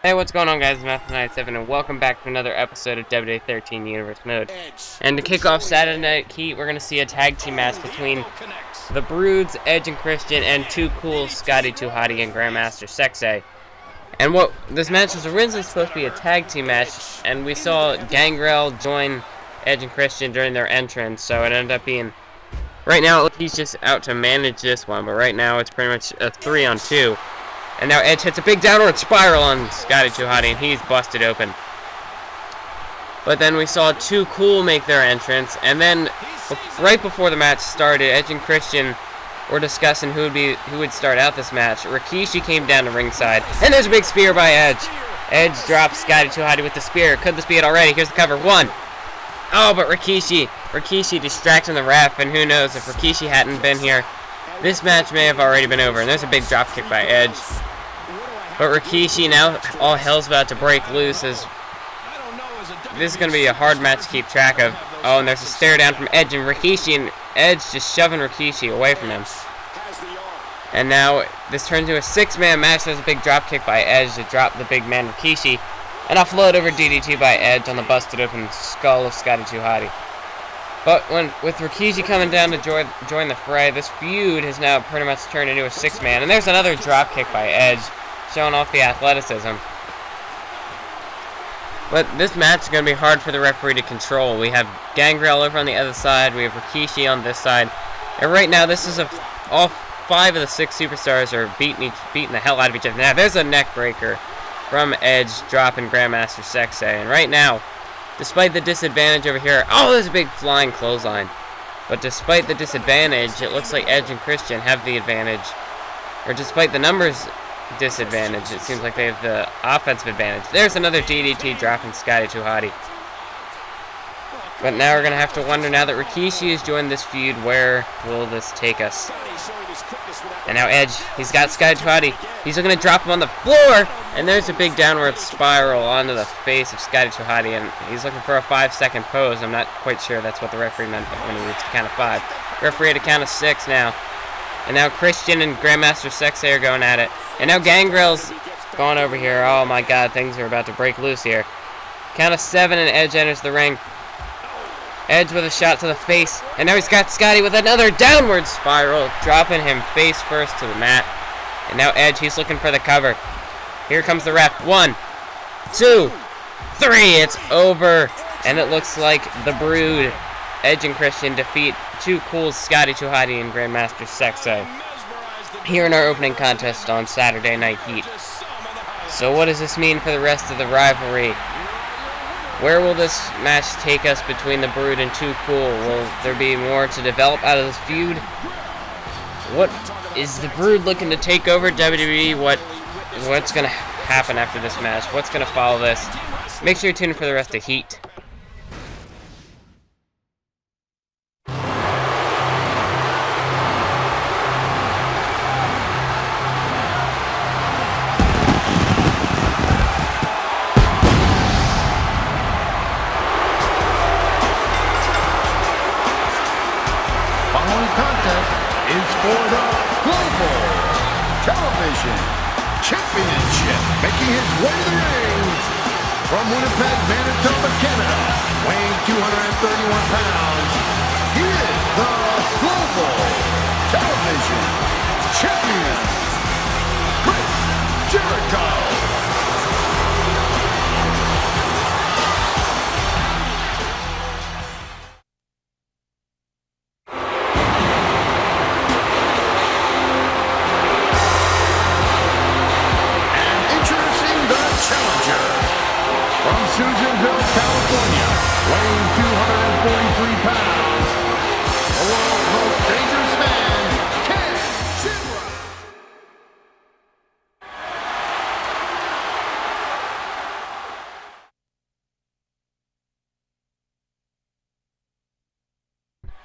Hey, what's going on, guys? It's Math97, and welcome back to another episode of WWE 13 Universe Mode. And to kick off Saturday Night Heat, we're going to see a tag team match between the Broods, Edge and Christian, and Too Cool, Scotty 2 Hotty, and Grandmaster Sexay. And what this match was originally supposed to be a tag team match, and we saw Gangrel join Edge and Christian during their entrance, so it ended up being... Right now, he's just out to manage this one, but right now it's pretty much a 3-on-2. And now Edge hits a big downward spiral on Scotty 2 Hotty, and he's busted open. But then we saw Too Cool make their entrance, and then right before the match started, Edge and Christian were discussing who would start out this match. Rikishi came down to ringside, and there's a big spear by Edge. Edge drops Scotty 2 Hotty with the spear. Could this be it already? Here's the cover. One. Oh, but Rikishi distracting the ref, and who knows, if Rikishi hadn't been here, this match may have already been over. And there's a big drop kick by Edge. But Rikishi, now all hell's about to break loose, as this is going to be a hard match to keep track of. Oh, and there's a stare down from Edge, and Rikishi, and Edge just shoving Rikishi away from him. And now this turns into a 6-man match. There's a big drop kick by Edge to drop the big man Rikishi. And a float over DDT by Edge on the busted open skull of Scotty 2 Hotty. But with Rikishi coming down to join the fray, this feud has now pretty much turned into a 6-man. And there's another drop kick by Edge, showing off the athleticism. But this match is going to be hard for the referee to control. We have Gangrel over on the other side. We have Rikishi on this side. And right now, this is all 5 of the 6 superstars are beating the hell out of each other. Now, there's a neck breaker from Edge, dropping Grandmaster Sexay. And right now, despite the disadvantage over here... Oh, there's a big flying clothesline. But despite the disadvantage, it looks like Edge and Christian have the advantage. Or despite the numbers... disadvantage, it seems like they have the offensive advantage. There's another DDT dropping Scotty 2 Hotty. But now we're going to have to wonder, now that Rikishi has joined this feud, where will this take us? And now Edge, he's got Scotty 2 Hotty. He's going to drop him on the floor, and there's a big downward spiral onto the face of Scotty 2 Hotty, and he's looking for a 5-second pose. I'm not quite sure that's what the referee meant when he reached the count of 5. Referee at a count of 6 now. And now Christian and Grandmaster Sexay are going at it. And now Gangrel's going over here. Oh my god, things are about to break loose here. Count of 7 and Edge enters the ring. Edge with a shot to the face. And now he's got Scotty with another downward spiral, dropping him face first to the mat. And now Edge, he's looking for the cover. Here comes the ref. 1, 2, 3. It's over. And it looks like the Brood, Edge and Christian, defeat Too Cool, Scotty 2 Hotty, and Grandmaster Sexay here in our opening contest on Saturday Night Heat. So what does this mean for the rest of the rivalry? Where will this match take us between the Brood and Too Cool? Will there be more to develop out of this feud? What is the Brood looking to take over WWE? What's going to happen after this match? What's going to follow this? Make sure you tune in for the rest of Heat. For the Global Television Championship, making his way to the ring from Winnipeg, Manitoba, Canada, weighing 231 pounds, he is the Global Television Champion, Chris Jericho. From Susanville, California, weighing 243 pounds, the world's most dangerous man, Ken Shamrock.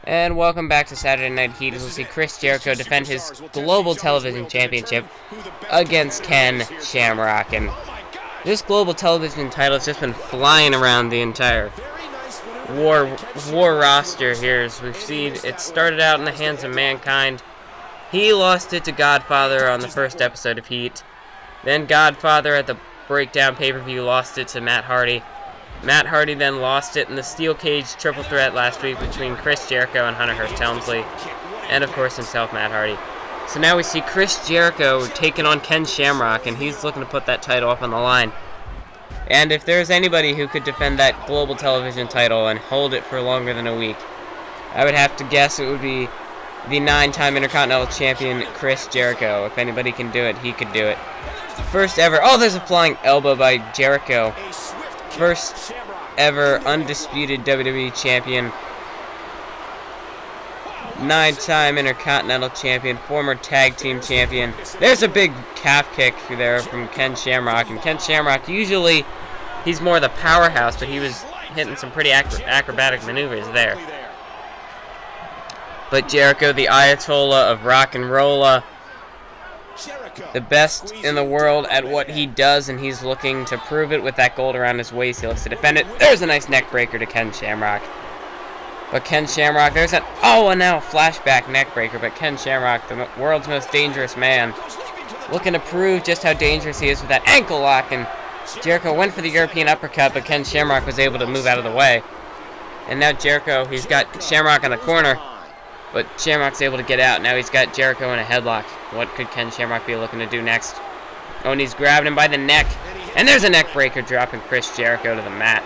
And welcome back to Saturday Night Heat, as we'll see Chris Jericho defend his Global Television Championship against Ken Shamrock. And this Global Television title has just been flying around the entire war roster here. As we've seen, it started out in the hands of Mankind. He lost it to Godfather on the first episode of Heat. Then Godfather at the breakdown pay-per-view, lost it to Matt Hardy. Matt Hardy then lost it in the steel cage triple threat last week between Chris Jericho and Hunter Hearst Helmsley, and of course himself, Matt Hardy. So now we see Chris Jericho taking on Ken Shamrock, and he's looking to put that title up on the line. And if there's anybody who could defend that global television title and hold it for longer than a week, I would have to guess it would be the 9-time Intercontinental Champion Chris Jericho. If anybody can do it, he could do it. First ever, oh, there's a flying elbow by Jericho. First ever undisputed WWE Champion, 9-time Intercontinental Champion, former Tag Team Champion. There's a big calf kick there from Ken Shamrock. And Ken Shamrock, usually he's more the powerhouse, but he was hitting some pretty acrobatic maneuvers there. But Jericho, the Ayatollah of rock and rolla, the best in the world at what he does, and he's looking to prove it with that gold around his waist. He looks to defend it. There's a nice neck breaker to Ken Shamrock. But Ken Shamrock, there's an, oh, and now a flashback neck breaker. But Ken Shamrock, the world's most dangerous man, looking to prove just how dangerous he is with that ankle lock. And Jericho went for the European uppercut, but Ken Shamrock was able to move out of the way. And now Jericho, he's got Shamrock in the corner, but Shamrock's able to get out. Now he's got Jericho in a headlock. What could Ken Shamrock be looking to do next? Oh, and he's grabbing him by the neck. And there's a neck breaker, dropping Chris Jericho to the mat.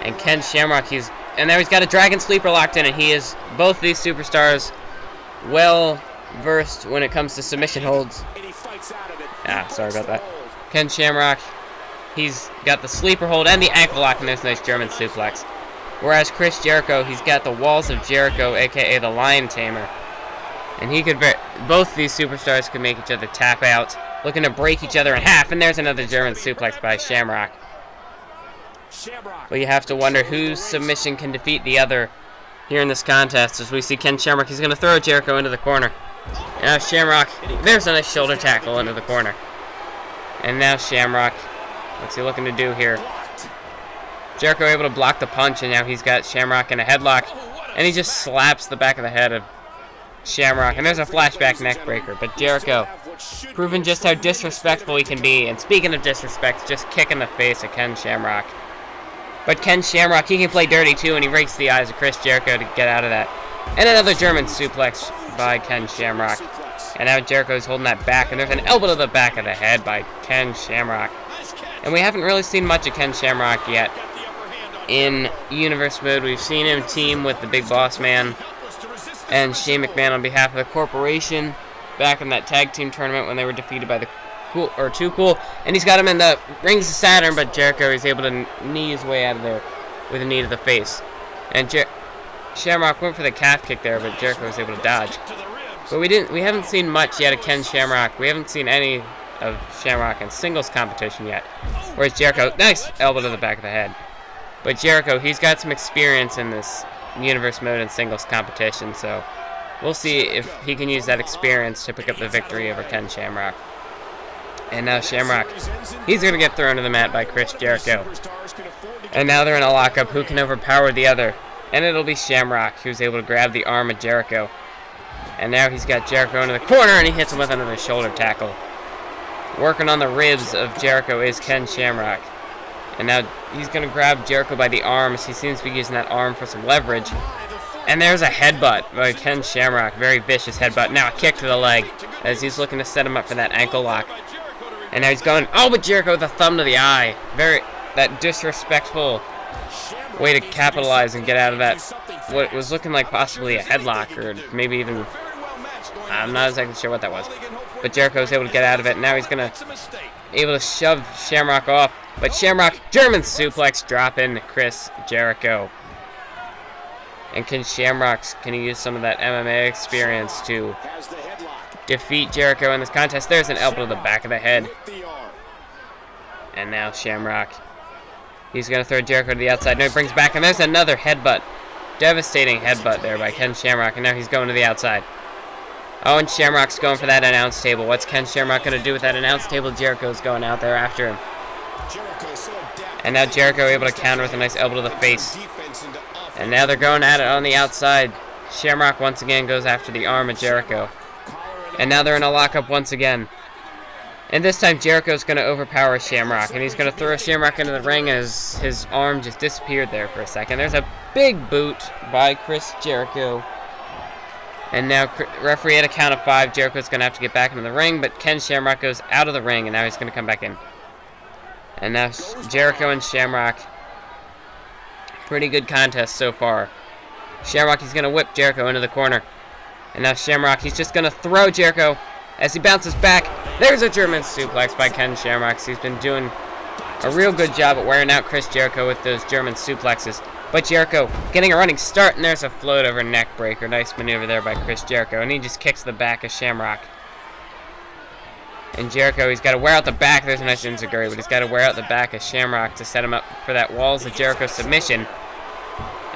And Ken Shamrock, and now he's got a Dragon Sleeper locked in, and he is, both these superstars, well versed when it comes to submission holds. Sorry about that. Ken Shamrock, he's got the sleeper hold and the ankle lock, and there's a nice German suplex. Whereas Chris Jericho, he's got the Walls of Jericho, aka the Lion Tamer. And he could, both these superstars could make each other tap out, looking to break each other in half, and there's another German suplex by Shamrock. But you have to wonder whose submission can defeat the other here in this contest. As we see Ken Shamrock, he's going to throw Jericho into the corner. Now Shamrock, there's a nice shoulder tackle into the corner. And now Shamrock, what's he looking to do here? Jericho able to block the punch, and now he's got Shamrock in a headlock, and he just slaps the back of the head of Shamrock, and there's a flashback neck breaker. But Jericho, proving just how disrespectful he can be, and speaking of disrespect, just kicking the face of Ken Shamrock. But Ken Shamrock, he can play dirty too, and he rakes the eyes of Chris Jericho to get out of that. And another German suplex by Ken Shamrock. And now Jericho's holding that back, and there's an elbow to the back of the head by Ken Shamrock. And we haven't really seen much of Ken Shamrock yet. In Universe mode, we've seen him team with the Big Boss Man and Shane McMahon on behalf of the corporation back in that tag team tournament when they were defeated by the Too Cool. And he's got him in the Rings of Saturn, but Jericho is able to knee his way out of there with a knee to the face. And Shamrock went for the calf kick there, but Jericho was able to dodge. But we haven't seen much yet of Ken Shamrock. We haven't seen any of Shamrock in singles competition yet. Whereas Jericho, nice elbow to the back of the head. But Jericho, he's got some experience in this Universe mode and singles competition, so we'll see if he can use that experience to pick up the victory over Ken Shamrock. And now Shamrock, he's going to get thrown to the mat by Chris Jericho. And now they're in a lockup. Who can overpower the other? And it'll be Shamrock, who's able to grab the arm of Jericho. And now he's got Jericho into the corner, and he hits him with another shoulder tackle. Working on the ribs of Jericho is Ken Shamrock. And now he's going to grab Jericho by the arms. He seems to be using that arm for some leverage. And there's a headbutt by Ken Shamrock. Very vicious headbutt. Now a kick to the leg as he's looking to set him up for that ankle lock. And now he's going, oh, but Jericho with a thumb to the eye. That disrespectful way to capitalize and get out of that, what was looking like possibly a headlock, or maybe even, I'm not exactly sure what that was. But Jericho was able to get out of it. Now he's going to able to shove Shamrock off. But Shamrock, German suplex, drop in Chris Jericho. And can he use some of that MMA experience to defeat Jericho in this contest? There's an elbow to the back of the head. And now Shamrock, he's going to throw Jericho to the outside. No, he brings back, and there's another headbutt. Devastating headbutt there by Ken Shamrock, and now he's going to the outside. Oh, and Shamrock's going for that announce table. What's Ken Shamrock going to do with that announce table? Jericho's going out there after him. And now Jericho able to counter with a nice elbow to the face. And now they're going at it on the outside. Shamrock once again goes after the arm of Jericho. And now they're in a lockup once again. And this time Jericho's going to overpower Shamrock, and he's going to throw Shamrock into the ring as his arm just disappeared there for a second. There's a big boot by Chris Jericho. And now referee at a count of 5, Jericho's going to have to get back into the ring, but Ken Shamrock goes out of the ring, and now he's going to come back in. And now Jericho and Shamrock, pretty good contest so far. Shamrock, he's going to whip Jericho into the corner. And now Shamrock, he's just going to throw Jericho as he bounces back. There's a German suplex by Ken Shamrock. He's been doing a real good job at wearing out Chris Jericho with those German suplexes. But Jericho getting a running start, and there's a float over neck breaker. Nice maneuver there by Chris Jericho, and he just kicks the back of Shamrock. And Jericho, he's got to wear out the back. There's a nice enziguri, but he's got to wear out the back of Shamrock to set him up for that Walls of Jericho submission.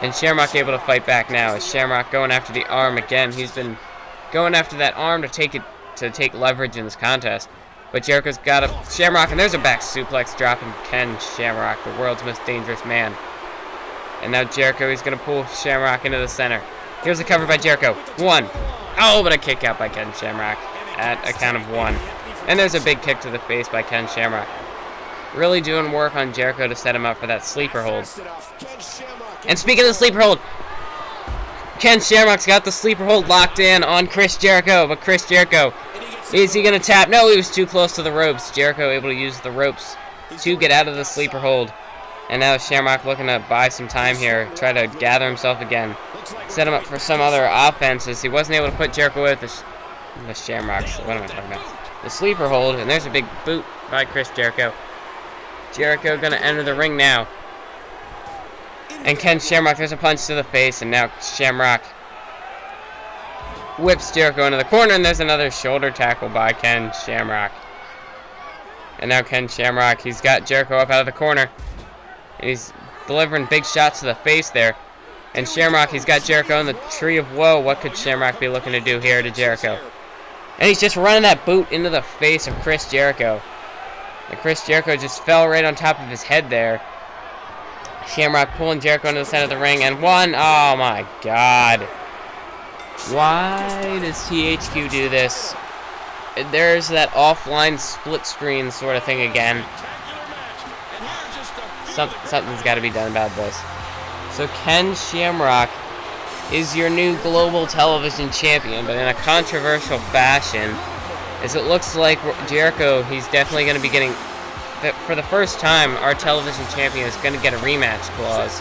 And Shamrock able to fight back now. As Shamrock going after the arm again. He's been going after that arm to take leverage in this contest. But Jericho's got a Shamrock, and there's a back suplex dropping Ken Shamrock, the world's most dangerous man. And now Jericho, he's going to pull Shamrock into the center. Here's a cover by Jericho. 1. Oh, but a kick out by Ken Shamrock at a count of 1. And there's a big kick to the face by Ken Shamrock. Really doing work on Jericho to set him up for that sleeper hold. And speaking of the sleeper hold, Ken Shamrock's got the sleeper hold locked in on Chris Jericho. But Chris Jericho, is he going to tap? No, he was too close to the ropes. Jericho able to use the ropes to get out of the sleeper hold. And now Shamrock looking to buy some time here, try to gather himself again, set him up for some other offenses. He wasn't able to put Jericho with the Shamrocks. What am I talking about? The sleeper hold, and there's a big boot by Chris Jericho. Jericho gonna enter the ring now. And Ken Shamrock, there's a punch to the face, and now Shamrock whips Jericho into the corner, and there's another shoulder tackle by Ken Shamrock. And now Ken Shamrock, he's got Jericho up out of the corner. And he's delivering big shots to the face there. And Shamrock, he's got Jericho in the tree of woe. What could Shamrock be looking to do here to Jericho? And he's just running that boot into the face of Chris Jericho. And Chris Jericho just fell right on top of his head there. Shamrock pulling Jericho into the center of the ring. And 1. Oh my God. Why does THQ do this? There's that offline split screen sort of thing again. Something's got to be done about this. So Ken Shamrock is your new global television champion, but in a controversial fashion, as it looks like Jericho, he's definitely going to be getting, for the first time, our television champion is going to get a rematch clause.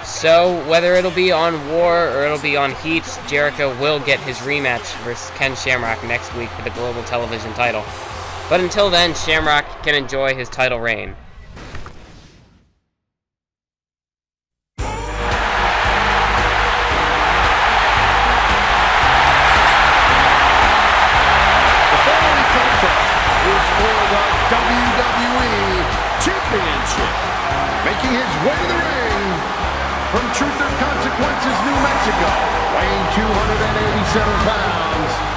So whether it'll be on War or it'll be on Heat, Jericho will get his rematch versus Ken Shamrock next week for the global television title. But until then, Shamrock can enjoy his title reign. WWE Championship, making his way to the ring from Truth or Consequences, New Mexico, weighing 287 pounds.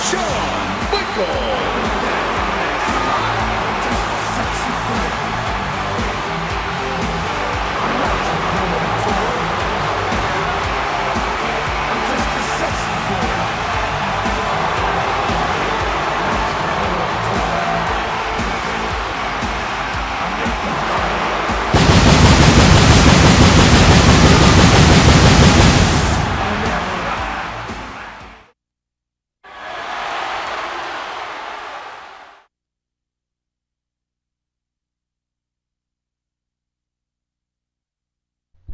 Shawn Michaels.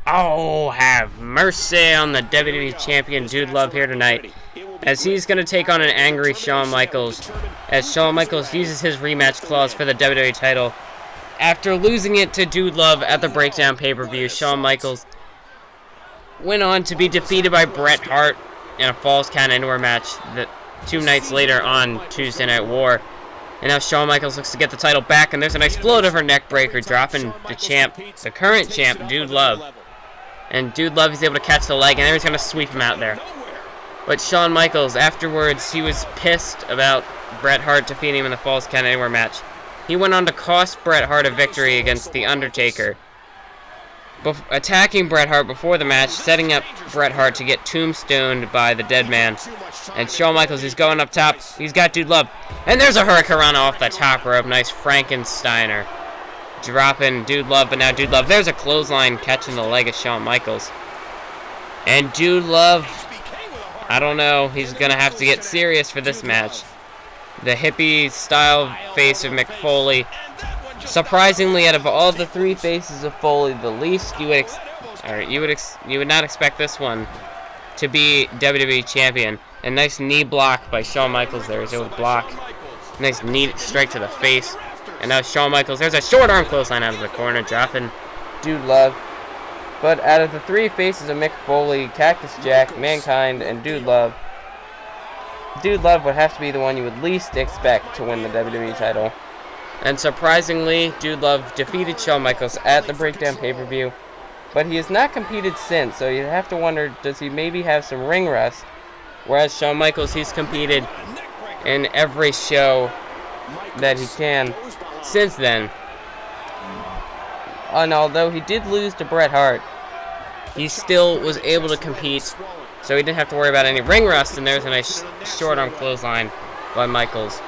Oh, have mercy on the WWE Champion Dude Love here tonight, as he's going to take on an angry Shawn Michaels, as Shawn Michaels uses his rematch clause for the WWE title. After losing it to Dude Love at the Breakdown pay-per-view, Shawn Michaels went on to be defeated by Bret Hart in a Falls Count Anywhere match 2 nights later on Tuesday Night War. And now Shawn Michaels looks to get the title back, and there's a nice float over neck breaker, dropping the champ, the current champ, Dude Love. And Dude Love is able to catch the leg, and then he's going to sweep him out there. But Shawn Michaels, afterwards, he was pissed about Bret Hart defeating him in the Falls Count Anywhere match. He went on to cost Bret Hart a victory against The Undertaker, attacking Bret Hart before the match, setting up Bret Hart to get tombstoned by the dead man. And Shawn Michaels is going up top. He's got Dude Love. And there's a Hurricanrana off the top rope. Nice Frankensteiner. Dropping Dude Love, but now Dude Love. There's a clothesline catching the leg of Shawn Michaels. And Dude Love, I don't know. He's going to have to get serious for this match. The hippie-style face of Mick Foley. Surprisingly, out of all the three faces of Foley, the least you would not expect this one to be WWE champion. A nice knee block by Shawn Michaels there. He's able to block. Nice knee strike to the face. And now Shawn Michaels, there's a short arm clothesline out of the corner, dropping Dude Love. But out of the three faces of Mick Foley, Cactus Jack, Mankind, and Dude Love would have to be the one you would least expect to win the WWE title. And surprisingly, Dude Love defeated Shawn Michaels at the Breakdown pay-per-view. But he has not competed since, so you have to wonder, does he maybe have some ring rust? Whereas Shawn Michaels, he's competed in every show that he can since then. And although he did lose to Bret Hart, he still was able to compete, so he didn't have to worry about any ring rust, and there's a nice short arm clothesline by Michaels.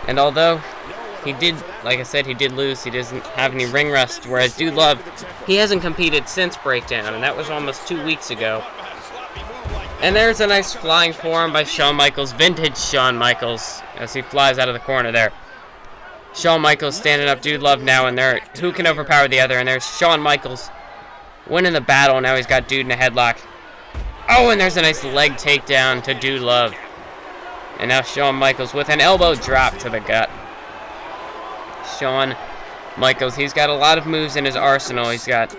And although he did, like I said, he did lose, he doesn't have any ring rust, whereas Dude Love, he hasn't competed since Breakdown, and that was almost 2 weeks ago. And there's a nice flying forearm by Shawn Michaels, vintage Shawn Michaels, as he flies out of the corner there. Shawn Michaels standing up Dude Love now, and there, who can overpower the other? And there's Shawn Michaels winning the battle. Now he's got Dude in a headlock. Oh, and there's a nice leg takedown to Dude Love. And now Shawn Michaels with an elbow drop to the gut. Shawn Michaels, he's got a lot of moves in his arsenal. He's got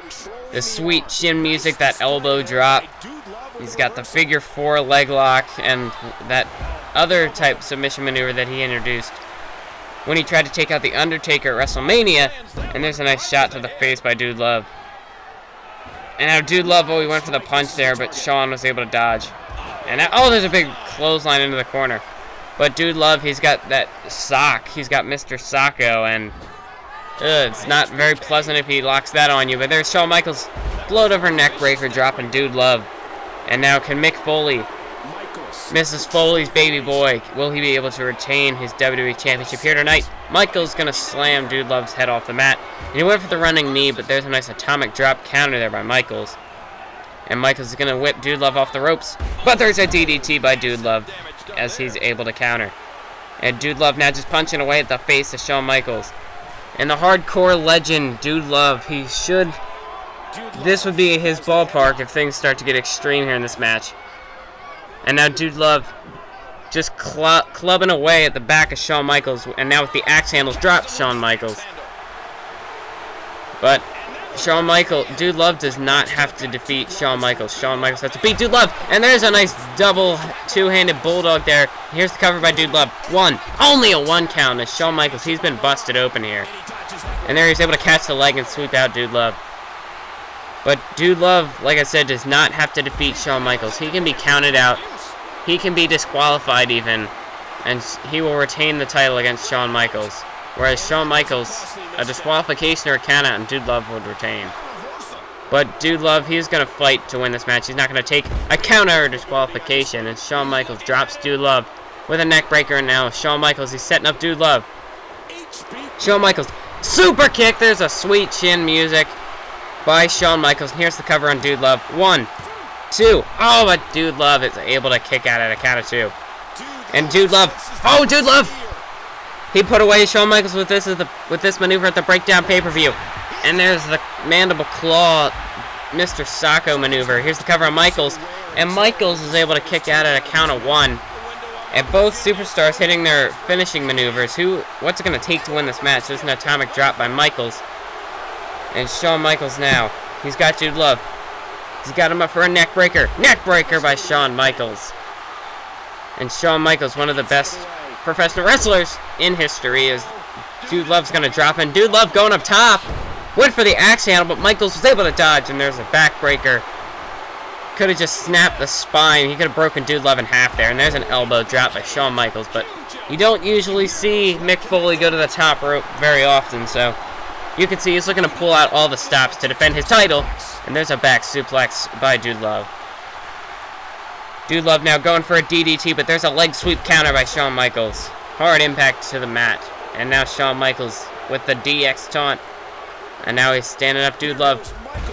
the sweet chin music, that elbow drop. He's got the figure 4 leg lock, and that other type submission maneuver that he introduced when he tried to take out The Undertaker at WrestleMania. And there's a nice shot to the face by Dude Love. And now Dude Love, he went for the punch there, but Shawn was able to dodge. And now, oh, there's a big clothesline into the corner. But Dude Love, he's got that sock. He's got Mr. Socko, and it's not very pleasant if he locks that on you. But there's Shawn Michaels, float over neck breaker, dropping Dude Love. And now can Mick Foley, Mrs. Foley's baby boy, will he be able to retain his WWE Championship here tonight? Michaels going to slam Dude Love's head off the mat. And he went for the running knee, but there's a nice atomic drop counter there by Michaels. And Michaels is going to whip Dude Love off the ropes. But there's a DDT by Dude Love as he's able to counter. And Dude Love now just punching away at the face of Shawn Michaels. And the hardcore legend, Dude Love, this would be his ballpark if things start to get extreme here in this match. And now Dude Love just clubbing away at the back of Shawn Michaels. And now with the axe handles, drops Shawn Michaels. But Dude Love does not have to defeat Shawn Michaels. Shawn Michaels has to beat Dude Love. And there's a nice double two-handed bulldog there. Here's the cover by Dude Love. Only a 1 count as Shawn Michaels, he's been busted open here. And there he's able to catch the leg and sweep out Dude Love. But Dude Love, like I said, does not have to defeat Shawn Michaels. He can be counted out. He can be disqualified even. And he will retain the title against Shawn Michaels. Whereas Shawn Michaels, a disqualification or a count out, and Dude Love would retain. But Dude Love, he's going to fight to win this match. He's not going to take a count out or disqualification. And Shawn Michaels drops Dude Love with a neck breaker. And now Shawn Michaels, he's setting up Dude Love. Shawn Michaels, super kick. There's a sweet chin music by Shawn Michaels. And here's the cover on Dude Love. 1, 2. Oh, but Dude Love is able to kick out at a count of 2. And Dude Love. Oh, Dude Love. He put away Shawn Michaels with this maneuver at the Breakdown pay-per-view. And there's the mandible claw Mr. Socko maneuver. Here's the cover on Michaels. And Michaels is able to kick out at a count of 1. And both superstars hitting their finishing maneuvers. What's it going to take to win this match? There's an atomic drop by Michaels. And Shawn Michaels now. He's got Dude Love. He's got him up for a neck breaker. Neck breaker by Shawn Michaels. And Shawn Michaels, one of the best professional wrestlers in history, as Dude Love's going to drop in. Dude Love going up top. Went for the axe handle, but Michaels was able to dodge, and there's a backbreaker. Could have just snapped the spine. He could have broken Dude Love in half there, and there's an elbow drop by Shawn Michaels, but you don't usually see Mick Foley go to the top rope very often, so you can see he's looking to pull out all the stops to defend his title, and there's a back suplex by Dude Love. Dude Love now going for a DDT, but there's a leg sweep counter by Shawn Michaels. Hard impact to the mat. And now Shawn Michaels with the DX taunt. And now he's standing up. Dude Love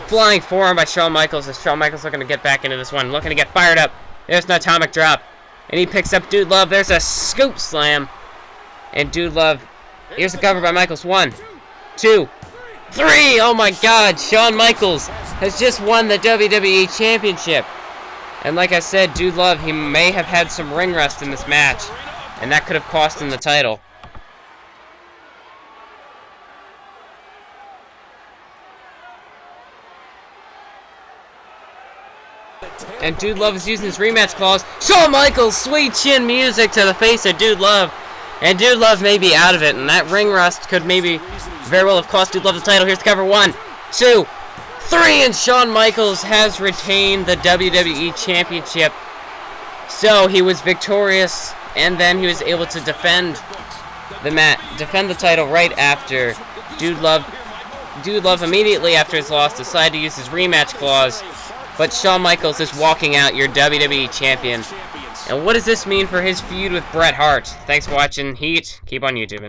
flying forearm by Shawn Michaels. As Shawn Michaels looking to get back into this one. Looking to get fired up. There's an atomic drop. And he picks up Dude Love. There's a scoop slam. And Dude Love. Here's the cover by Michaels. 1, 2, 3. Oh my God. Shawn Michaels has just won the WWE Championship. And like I said, Dude Love, he may have had some ring rust in this match, and that could have cost him the title. And Dude Love is using his rematch clause. Shawn Michaels, sweet chin music to the face of Dude Love. And Dude Love may be out of it, and that ring rust could maybe very well have cost Dude Love the title. Here's the cover. 1, 2, 3, and Shawn Michaels has retained the WWE Championship. So he was victorious, and then he was able to defend the title right after. Dude Love immediately after his loss decided to use his rematch clause, but Shawn Michaels is walking out your WWE Champion. And what does this mean for his feud with Bret Hart? Thanks for watching Heat. Keep on YouTubing.